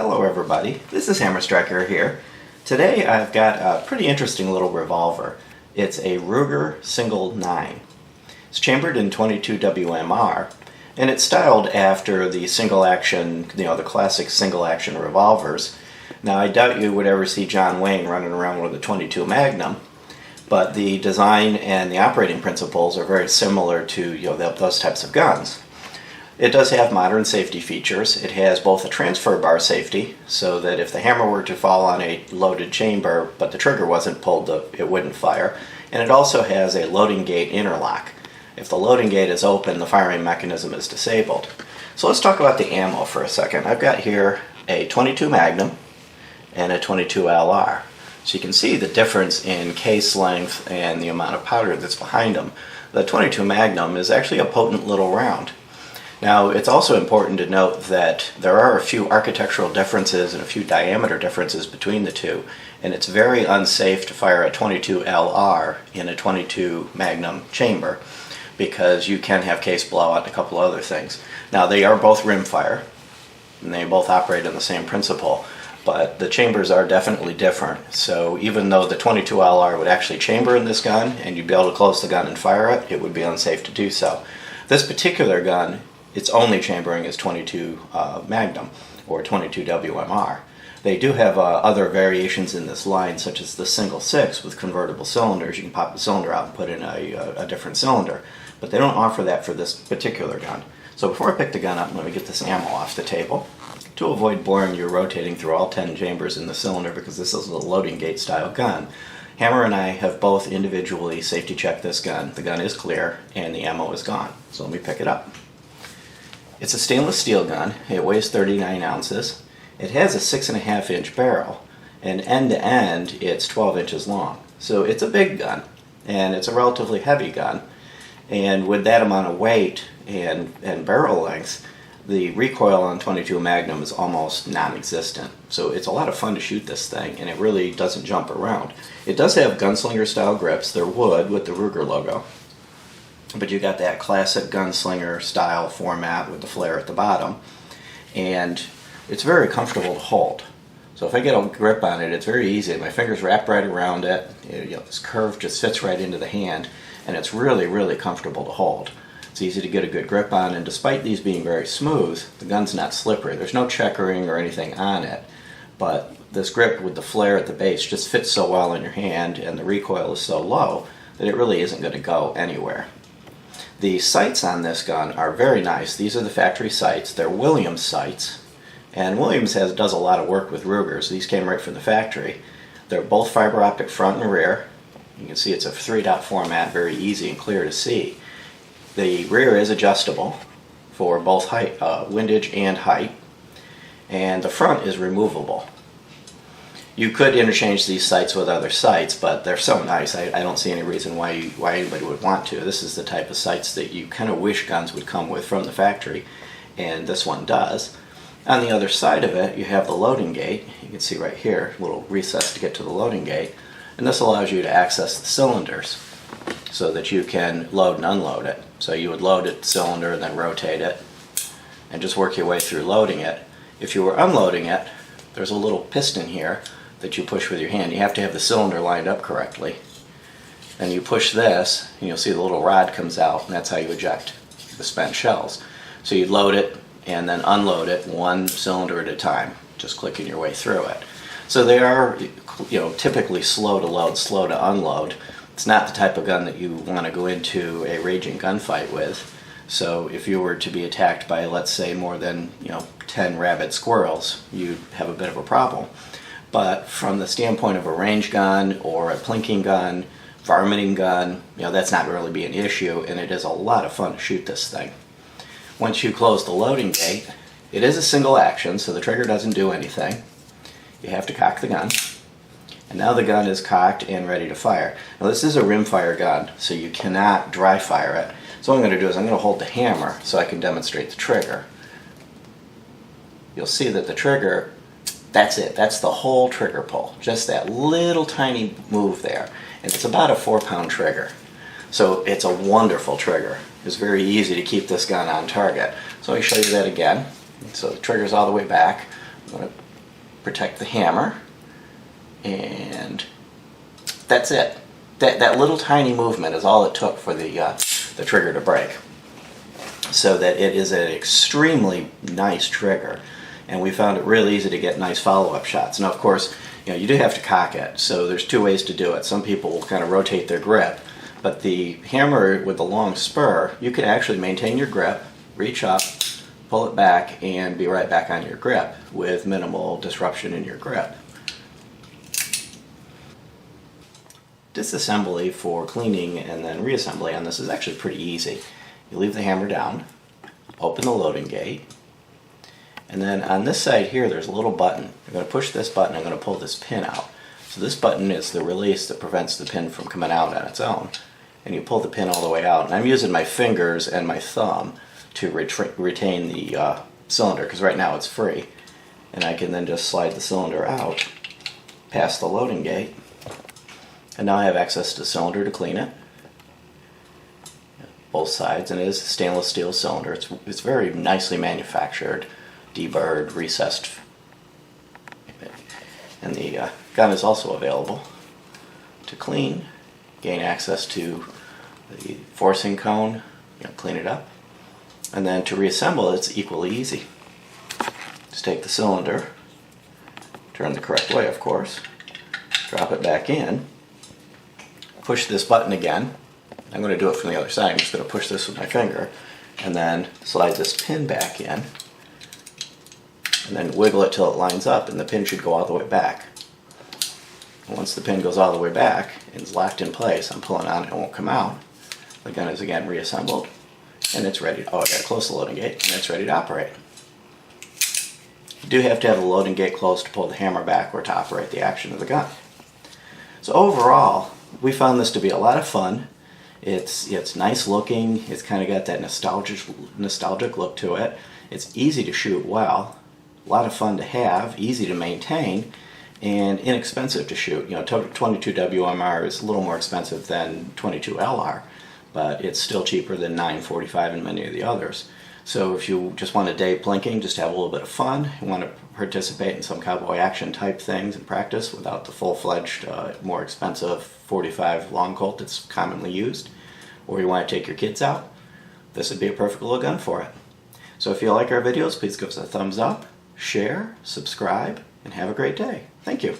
Hello everybody, this is Hammer Striker here. Today I've got a pretty interesting little revolver. It's a Ruger Single 9. It's chambered in 22 WMR and it's styled after the single action, the classic single action revolvers. Now I doubt you would ever see John Wayne running around with a 22 Magnum, but the design and the operating principles are very similar to those types of guns. It does have modern safety features. It has both a transfer bar safety, so that if the hammer were to fall on a loaded chamber but the trigger wasn't pulled, it wouldn't fire. And it also has a loading gate interlock. If the loading gate is open, the firing mechanism is disabled. So let's talk about the ammo for a second. I've got here a 22 Magnum and a 22 LR. So you can see the difference in case length and the amount of powder that's behind them. The 22 Magnum is actually a potent little round. Now, it's also important to note that there are a few architectural differences and a few diameter differences between the two, and it's very unsafe to fire a 22 LR in a 22 Magnum chamber because you can have case blowout and a couple other things. Now, they are both rimfire, and they both operate on the same principle, but the chambers are definitely different. So even though the 22 LR would actually chamber in this gun and you'd be able to close the gun and fire it, it would be unsafe to do so. This particular gun, its only chambering is 22 Magnum or 22 WMR. They do have other variations in this line, such as the single 6 with convertible cylinders. You can pop the cylinder out and put in a different cylinder, but they don't offer that for this particular gun. So before I pick the gun up, let me get this ammo off the table. To avoid boring you rotating through all 10 chambers in the cylinder, because this is a loading gate style gun, Hammer and I have both individually safety checked this gun. The gun is clear and the ammo is gone. So let me pick it up. It's a stainless steel gun. It weighs 39 ounces. It has a 6.5 inch barrel, and end to end it's 12 inches long. So it's a big gun, and it's a relatively heavy gun. And with that amount of weight and barrel length, the recoil on 22 Magnum is almost non-existent. So it's a lot of fun to shoot this thing, and it really doesn't jump around. It does have gunslinger style grips. They're wood with the Ruger logo. But you got that classic gunslinger style format with the flare at the bottom, and it's very comfortable to hold. So if I get a grip on it, it's very easy. My fingers wrap right around it. This curve just fits right into the hand, and it's really, really comfortable to hold. It's easy to get a good grip on, and despite these being very smooth, the gun's not slippery. There's no checkering or anything on it, but this grip with the flare at the base just fits so well in your hand, and the recoil is so low that it really isn't going to go anywhere. The sights on this gun are very nice. These are the factory sights. They're Williams sights, and Williams does a lot of work with Rugers. These came right from the factory. They're both fiber optic front and rear. You can see it's a 3-dot format, very easy and clear to see. The rear is adjustable for both height, windage and height, and the front is removable. You could interchange these sights with other sights, but they're so nice, I don't see any reason why anybody would want to. This is the type of sights that you kind of wish guns would come with from the factory, and this one does. On the other side of it, you have the loading gate. You can see right here, a little recess to get to the loading gate, and this allows you to access the cylinders so that you can load and unload it. So you would load it, cylinder, and then rotate it, and just work your way through loading it. If you were unloading it, there's a little piston here that you push with your hand. You have to have the cylinder lined up correctly. Then you push this, and you'll see the little rod comes out, and that's how you eject the spent shells. So you load it and then unload it one cylinder at a time, just clicking your way through it. So they are, typically slow to load, slow to unload. It's not the type of gun that you want to go into a raging gunfight with. So if you were to be attacked by, let's say, more than 10 rabid squirrels, you'd have a bit of a problem. But from the standpoint of a range gun or a plinking gun, varminting gun, that's not really be an issue, and it is a lot of fun to shoot this thing. Once you close the loading gate, it is a single action, so the trigger doesn't do anything. You have to cock the gun, and now the gun is cocked and ready to fire. Now this is a rimfire gun, so you cannot dry fire it. So what I'm going to do is I'm going to hold the hammer so I can demonstrate the trigger. You'll see that the trigger, that's it. That's the whole trigger pull. Just that little tiny move there. And it's about a 4-pound trigger. So it's a wonderful trigger. It's very easy to keep this gun on target. So let me show you that again. So the trigger's all the way back. I'm going to protect the hammer, and that's it. That little tiny movement is all it took for the trigger to break. So that it is an extremely nice trigger, and we found it really easy to get nice follow-up shots. Now, of course, you do have to cock it, so there's two ways to do it. Some people will kind of rotate their grip, but the hammer with the long spur, you can actually maintain your grip, reach up, pull it back, and be right back on your grip with minimal disruption in your grip. Disassembly for cleaning and then reassembly on this is actually pretty easy. You leave the hammer down, open the loading gate, and then on this side here there's a little button. I'm going to push this button, I'm going to pull this pin out. So this button is the release that prevents the pin from coming out on its own. And you pull the pin all the way out. And I'm using my fingers and my thumb to retain the cylinder, because right now it's free. And I can then just slide the cylinder out past the loading gate. And now I have access to the cylinder to clean it. Both sides, and it is a stainless steel cylinder. It's very nicely manufactured, deburred, recessed, and the gun is also available to clean. Gain access to the forcing cone, clean it up, and then to reassemble it's equally easy. Just take the cylinder, turn the correct way, of course, drop it back in, push this button again. I'm going to do it from the other side. I'm just going to push this with my finger and then slide this pin back in and then wiggle it till it lines up, and the pin should go all the way back. And once the pin goes all the way back and is locked in place, I'm pulling on it, it won't come out. The gun is again reassembled and it's ready. Oh, I got to close the loading gate and it's ready to operate. You do have to have the loading gate closed to pull the hammer back or to operate the action of the gun. So overall, we found this to be a lot of fun. It's nice looking. It's kind of got that nostalgic look to it. It's easy to shoot well, a lot of fun to have, easy to maintain, and inexpensive to shoot. 22 WMR is a little more expensive than 22 LR, but it's still cheaper than 945 and many of the others. So if you just want a day plinking, just have a little bit of fun, you want to participate in some cowboy action type things and practice without the full-fledged, more expensive 45 long Colt that's commonly used, or you want to take your kids out, this would be a perfect little gun for it. So if you like our videos, please give us a thumbs up, share, subscribe, and have a great day. Thank you.